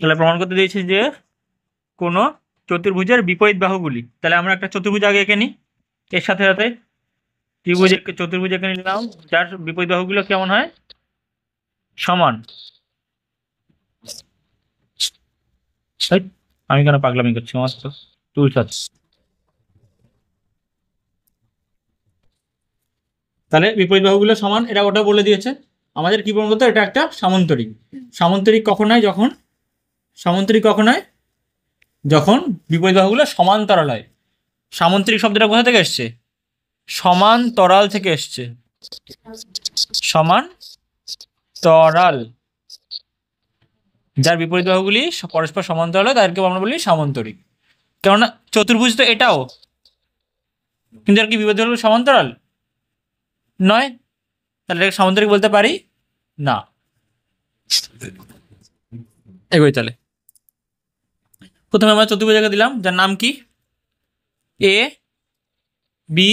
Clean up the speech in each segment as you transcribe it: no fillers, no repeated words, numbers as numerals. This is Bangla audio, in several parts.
তাহলে প্রমাণ করতে দিয়েছে যে কোনো চতুর্ভুজের বিপরীত বাহুগুলি, তাহলে আমরা একটা চতুর্ভুজ আগে এঁকে নিই, এর সাথে সাথে চতুর্ভুজ এঁকে নিলাম যার বিপরীত বাহুগুলো কেমন হয়, সমান। আমি কেন পাগলামি করছি, আমার তো টুলস আছে। তাহলে বিপরীত বাহুগুলো সমান, এটা ওটা বলে দিয়েছে। আমাদের কি প্রমাণ করতে হবে? এটা একটা সামান্তরিক। সামান্তরিক কখন হয়? যখন বিপরীত বাহুগুলো সমান্তরাল হয়। সামান্তরিক শব্দটা কোথা থেকে এসছে? সমান্তরাল থেকে এসছে। সমান্তরাল, যার বিপরীত বাহুগুলি পরস্পর সমান্তরাল হয় তাদেরকে আমরা বলি সামান্তরিক। কেননা চতুর্ভুজ তো এটাও, কিন্তু আর কি বিপরীত বাহুগুলো সমান্তরাল নয়, তাহলে এটাকে সামান্তরিক বলতে পারি না। এগোই তাহলে। প্রথমে আমরা চতুর্ভুজ এঁকে দিলাম, যার নাম কি এ বি,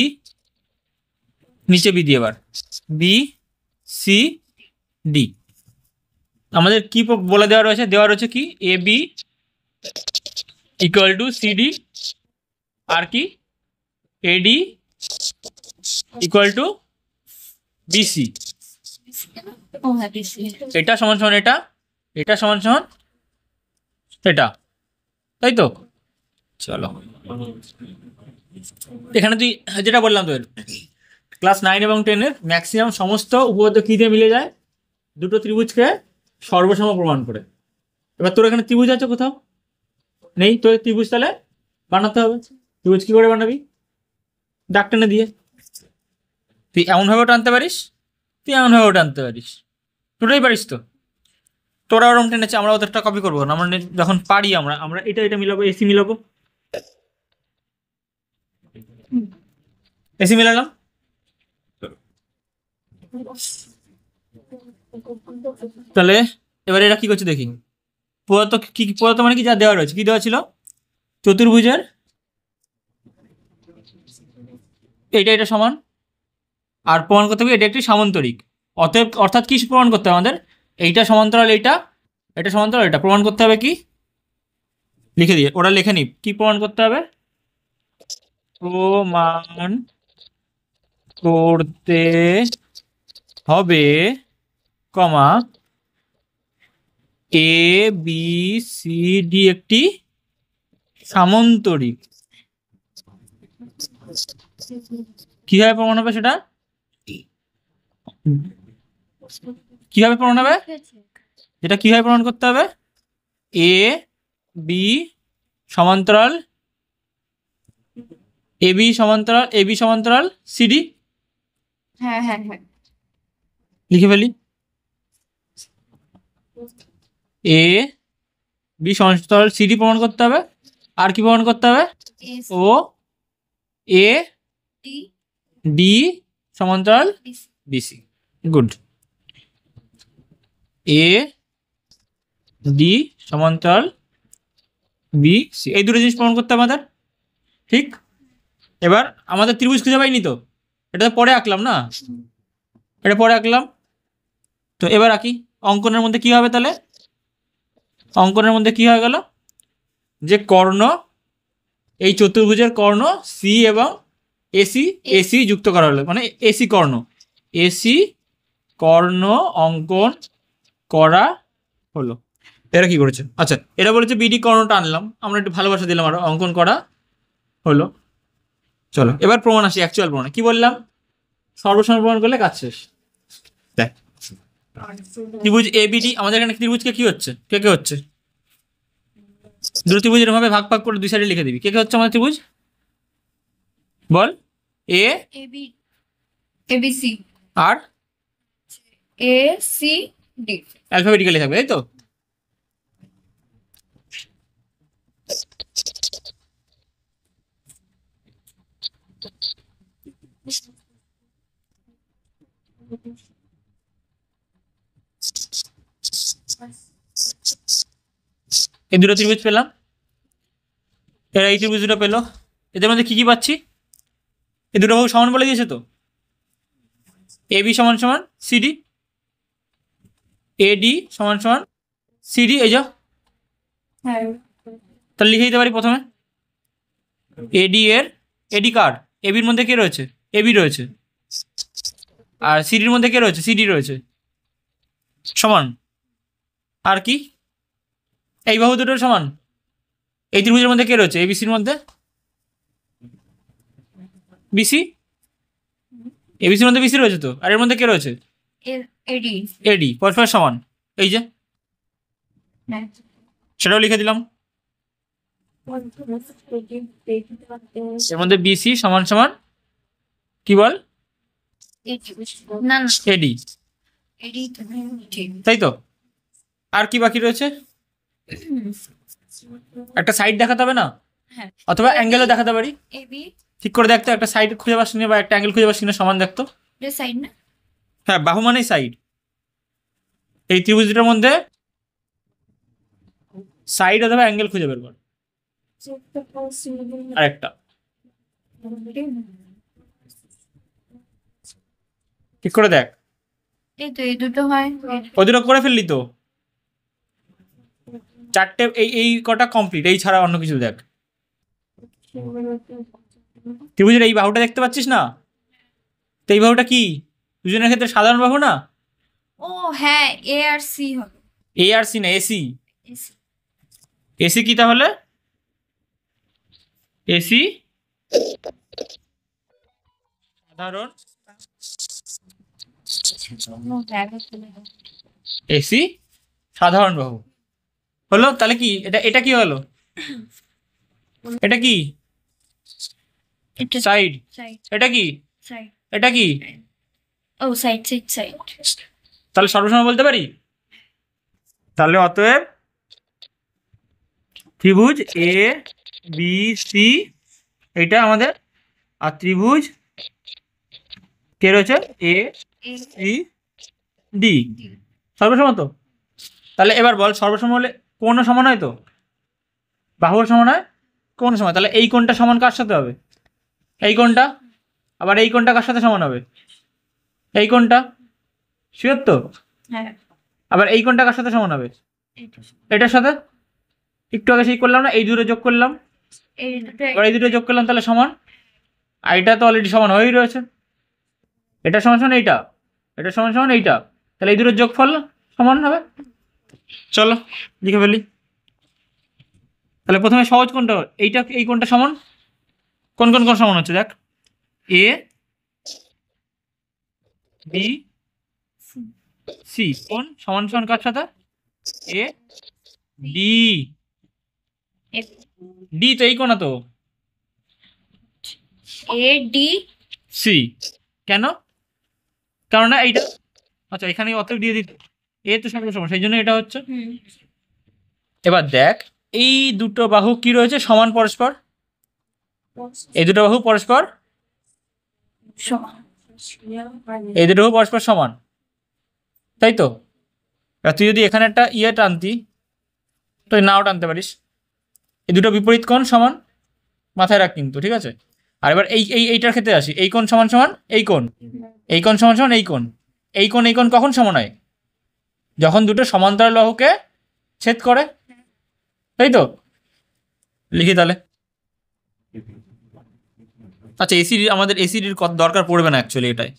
নিচে বি দিয়ে, এবার বি সি ডি। আমাদের কি বলে দেওয়া রয়েছে কি A B equal to CD, আর কি এডি ইকুয়াল টু বিসি। এটা সমান সমান এটা, এটা সমান সমান এটা, তাই তো? চলো, এখানে তুই যেটা বললাম তোর ক্লাস 9 এবং 10-এর ম্যাক্সিমাম সমস্ত উপপাদ্য কি দিয়ে মিলে যায়? দুটো ত্রিভুজকে সর্বসম প্রমাণ করে। এবার তোর এখানে ত্রিভুজ আছে কোথাও? নেই। তোর ত্রিভুজ তাহলে বানাতে হবে। ত্রিভুজ কি করে বানাবি? দাগ টেনে দিয়ে। তুই এমনভাবেও টানতে পারিস, তুই এমনভাবেও টানতে পারিস, দুটোই পারিস তো। তোরা ওরম টেনেছে, আমরা ওদেরটা কপি করবো না। আমরা যখন পারি আমরা আমরা এটা এটা মিলাবো, এসি মিলাবো, এসি মিলালাম। তাহলে এবার এরা কি করছে দেখি। প্রদত্ত মানে কি? যা দেওয়া রয়েছে, কি দেওয়া ছিল? চতুর্ভুজের এটা এটা সমান, আর প্রমাণ করতে হবে এটা একটি সামান্তরিক। অতএব অর্থাৎ কি প্রমাণ করতে হবে আমাদের? এইটা সমান্তরাল এইটা, এটা সমান্তরাল এটা। প্রমাণ করতে হবে কি? লিখে দিয়ে, ওরা লিখে নি কি প্রমাণ করতে হবে। প্রমাণ করতে হবে, কমা এ বি সি ডি একটি সামান্তরিক। কিভাবে প্রমাণ হবে সেটা? কিভাবে প্রমাণ হবে? যেটা কিভাবে প্রমাণ করতে হবে? এ বি সমান্তরাল, এ বি সমান্তরাল সিডি। হ্যাঁ হ্যাঁ হ্যাঁ, লিখে ফেলি। এ বি সমান্তরাল সিডি প্রমাণ করতে হবে। আর কি প্রমাণ করতে হবে? ও এ ডি সমান্তরাল বিসি। গুড। এ ডি সমান্তরাল বি সি, এই দুটো জিনিস প্রমাণ করতে আমাদের, ঠিক? এবার আমাদের ত্রিভুজ খুঁজে পাইনি তো, এটা তো পরে আঁকলাম না, এটা পরে আঁকলাম। তো এবার আঁকি। অঙ্কনের মধ্যে কি হবে তাহলে? অঙ্কনের মধ্যে কি হয়ে গেল? যে কর্ণ, এই চতুর্ভুজের কর্ণ সি এবং এসি, এসি যুক্ত করা হলো, মানে এসি কর্ণ অঙ্কন করা হলো। এরা কি করেছে? আচ্ছা, এরা বলেছে বিডি কর্ণটা আনলাম, আমরা একটু ভালোবাসা দিলাম, আর অঙ্কন করা হলো। চলো এবার প্রমাণ আসি, অ্যাকচুয়াল প্রমাণ কি বললাম? সর্বসম প্রমাণ করলে কাজ শেষ। দেখ, ত্রিভুজ এবিডি, আমাদের এখানে ত্রিভুজকে কি হচ্ছে, কে কে হচ্ছে? দুটো ত্রিভুজ এরকম ভাবে ভাগ ভাগ করে দুই সাইডে লিখে দিবি। কে কে হচ্ছে আমাদের ত্রিভুজ? বল। এ বি সি আর এ সি ডি। অ্যালফাবেটিক্যালি থাকবে, তাই তো? এই দুটো ত্রিভুজ পেলাম, এরা এই ত্রিভুজ দুটো পেলো। এদের মধ্যে কি কি পাচ্ছি? এই দুটো বাহু সমান বলে দিয়েছে তো। এ বি সমান সমান সিডি, এডি সমান সমান সিডি, এই যা হ্যাঁ তাহলে লিখে দিতে পারি প্রথমে এডি এর এডি কার এবির মধ্যে কে রয়েছে এবি রয়েছে আর সিডির মধ্যে কে রয়েছে সিডি রয়েছে সমান আর কি এই বাহু দুটোর সমান এই ত্রিভুজের মধ্যে কে রয়েছে এবিসির মধ্যে বিসি এবিসির মধ্যে বিসি রয়েছে তো আর এর মধ্যে কে রয়েছে এডি এডি পরস্পর সমান এই যে হ্যাঁ সেটাও লিখে দিলাম এর মধ্যে বিসি সমান সমান কি বল না না এডি এডি ঠিক তাই তো আর কি বাকি রয়েছে একটা সাইড দেখাতে হবে না হ্যাঁ অথবা অ্যাঙ্গেলও দেখাতে পারি এবি ঠিক করে দেখতো একটা সাইড খুঁজে পাচ্ছি না বা একটা অ্যাঙ্গেল খুঁজে পাচ্ছি না সমান দেখতো এটা সাইড না হ্যাঁ বাহু মানেই সাইড এই ত্রিভুজ দুটোর মধ্যে সাইড অথবা অ্যাঙ্গেল খুঁজে বের কর আরেকটা ঠিক করে দেখ এই তো এই দুটো হয় ওই দুটো করে ফেললি তো চারটে এই কটা কমপ্লিট এই ছাড়া অন্য কিছু দেখ ত্রিভুজের এই বাহুটা দেখতে পাচ্ছিস না তো এই বাহুটা কি দুজনের ক্ষেত্রে সাধারণ বাহু না ও হ্যাঁ এ আর সি হবে এ আর সি না এসি AC এসি কি তাহলে এসি সাধারণ এসি সাধারণ বাহু হলো তাহলে কি এটা এটা কি হলো এটা কি এটা সাইড সাইড এটা কি সাইড এটা কি ও সাইড সাইড সাইড তাহলে সর্বসম বলতে পারি তাহলে অতএব ত্রিভুজ এ বি সি এটা আমাদের আর ত্রিভুজ কে রয়েছে এ এ সি ডি সর্বসম তো তাহলে এবার বল সর্বসম হলে কোন সমান হয় তো বাহুর সমান হয় কোন সমান তাহলে এই কোণটা সমান কার সাথে হবে এই কোণটা আবার এই কোণটা কার সাথে সমান হবে এই কোণটা শিওর তো হ্যাঁ আবার এই কোণটা কার সাথে সমান হবে এইটা এটার সাথে একটু আগে সেই করলাম না এই দুটো যোগ করলাম এই দুটো এবার এই দুটো যোগ করলাম তাহলে সমান আর এটা তো অলরেডি সমান হয়েই রয়েছে এটা সমান সমান এইটা এটা সমান সমান এইটা তাহলে এই দুটোর যোগফল সমান হবে চলো লিখে ফেলি তাহলে প্রথমে সহজ কোনটা এইটা এই কোনটা সমান কোন কোন কোন সমান হচ্ছে দেখ এ বি সি কোন সমান সমান কার সাথে এ ডি ডি তো এই কোনা তো এ ডি সি কেন কেননা এইটা আচ্ছা এখানে অত দিয়ে দিত এ তো সমান সমান সেই জন্য এটা হচ্ছে এবার দেখ এই দুটো বাহু কি রয়েছে সমান পরস্পর এই দুটো বাহু পরস্পর সমান এই দুটো বাহু পরস্পর সমান তাই তো এবার তুই যদি এখানে একটা ইয়ে টানতি তুই নাও টানতে পারিস এই দুটো বিপরীত কোণ সমান মাথায় রাখ কিন্তু ঠিক আছে আর এবার এইটার ক্ষেত্রে আসি এই কোণ সমান সমান এই কোণ এই কোণ সমান সমান এই কোণ এই কোণ এই কোণ কখন সমান হয় যখন দুটো সমান্তরাল বাহুকে ছেদ করে তাই তো লিখি তাহলে আচ্ছা এসিডি আমাদের এসিডির দরকার পড়বে না অ্যাকচুয়ালি এটাই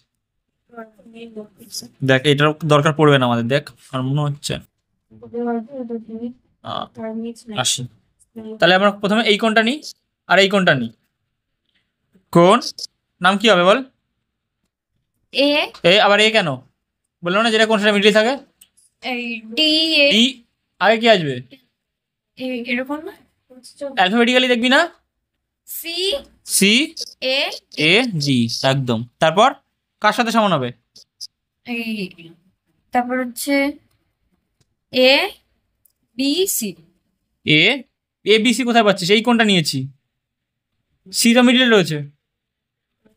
দেখ এটার দরকার পড়বে না আমাদের দেখ আর মনে হচ্ছে আসি তাহলে আমরা প্রথমে এই কোণটা নিই আর এই কোণটা নিই কোণ নাম কি হবে বল এ এ আবার এ কেন বললাম না যেটা কোণ সেটা মিডিল থাকে এই ডি এ ডি আগে কি আসবে এরকম না অ্যালফাবেটিক্যালি দেখবি না সি সি এ এ জি একদম তারপর কার সাথে সমান হবে এই তারপর হচ্ছে এ বি সি এ এ বি সি কোথায় পাচ্ছিস এই কোণটা নিয়েছি সি তো মিডিলে রয়েছে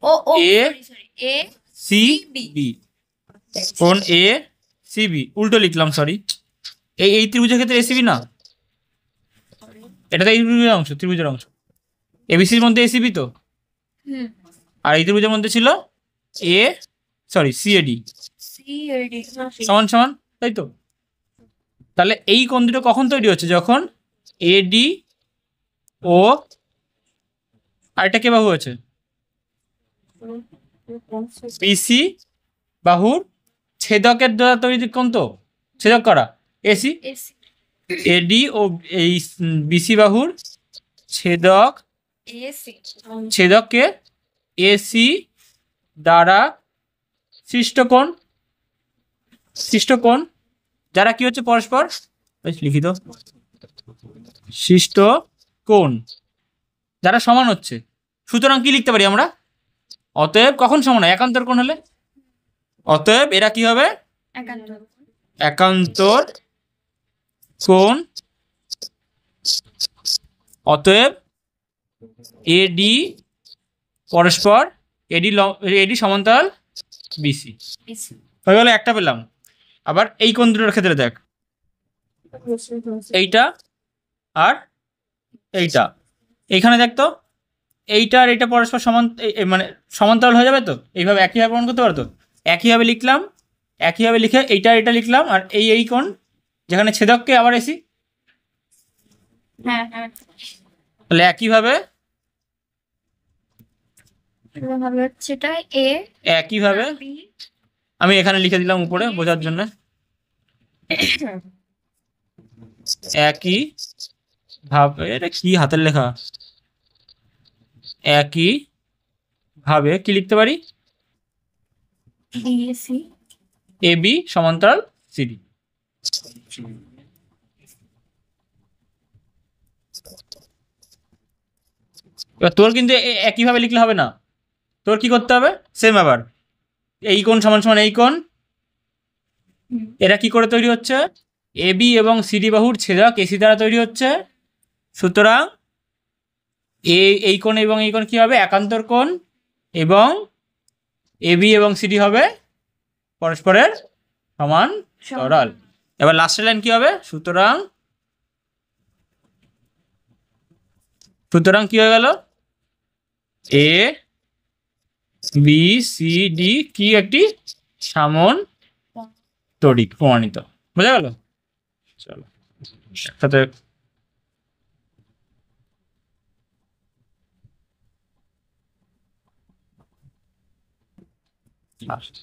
ও ও এ সরি এ সি বি কোণ এ সি বি উল্টো লিখলাম সরি এই ত্রিভুজের ক্ষেত্রে এসিবি না এটা তো এই ত্রিভুজের অংশ এবিসির মধ্যে এসিবি তো হুম আর এই ত্রিভুজের মধ্যে ছিল A sorry CAD C A D সমান সমান তাই তো তাহলে এই কোণ দুটো কখন তৈরি হচ্ছে যখন এডি ও আরেকটা কে বাহু আছে বিসি বাহুর ছেদকের দ্বারা তৈরি কোণ তো ছেদক করা এসি AC এডি ও এই বিসি বাহুর ছেদক AC ছেদককে এসি দ্বারা সৃষ্ট কোণ যারা কি হচ্ছে পরস্পর লিখিত সৃষ্ট কোণ যারা সমান হচ্ছে সুতরাং কি লিখতে পারি আমরা অতএব কখন সমান হয় একান্তর কোণ হলে অতএব এরা কি হবে একান্তর একান্তর কোণ অতএব এডি পরস্পর এডি সমান্তরাল বিসি AC হয়ে গেল একটা পেলাম আবার এই কোণ দুটোর ক্ষেত্রে দেখ এইটা আর এইটা এইখানে দেখ তো এইটা আর এইটা পরস্পর সমান মানে সমান্তরাল হয়ে যাবে তো এইভাবে একইভাবে প্রমাণ করতে পারতো একইভাবে লিখলাম একইভাবে লিখে এইটা এটা লিখলাম আর এই কোণ যেখানে ছেদককে আবার এসি হ্যাঁ হ্যাঁ তাহলে একইভাবে হবে হচ্ছে এটা A একইভাবে B আমি এখানে লিখে দিলাম উপরে বোঝার জন্য একই ভাবে এটা কি হাতের লেখা একই ভাবে কি লিখতে পারি DAC এবি সমান্তরাল সিডি এবার তোর কিন্তু একইভাবে লিখলে হবে না তোর কি করতে হবে সেম আবার এই কোণ সমান সমান এই কোণ এরা কি করে তৈরি হচ্ছে এবি এবং সিডি বাহুর ছেদক এসি দ্বারা তৈরি হচ্ছে সুতরাং এই কোণ এবং এই কোণ কি হবে একান্তর কোণ এবং এবি এবং সিডি হবে পরস্পরের সমান সরল এবার লাস্টের লাইন কি হবে সুতরাং কি হয়ে গেল এ বি সি ডি কি একটি সামন্তরিক প্রমাণিত বোঝা গেল চলো একসাথে last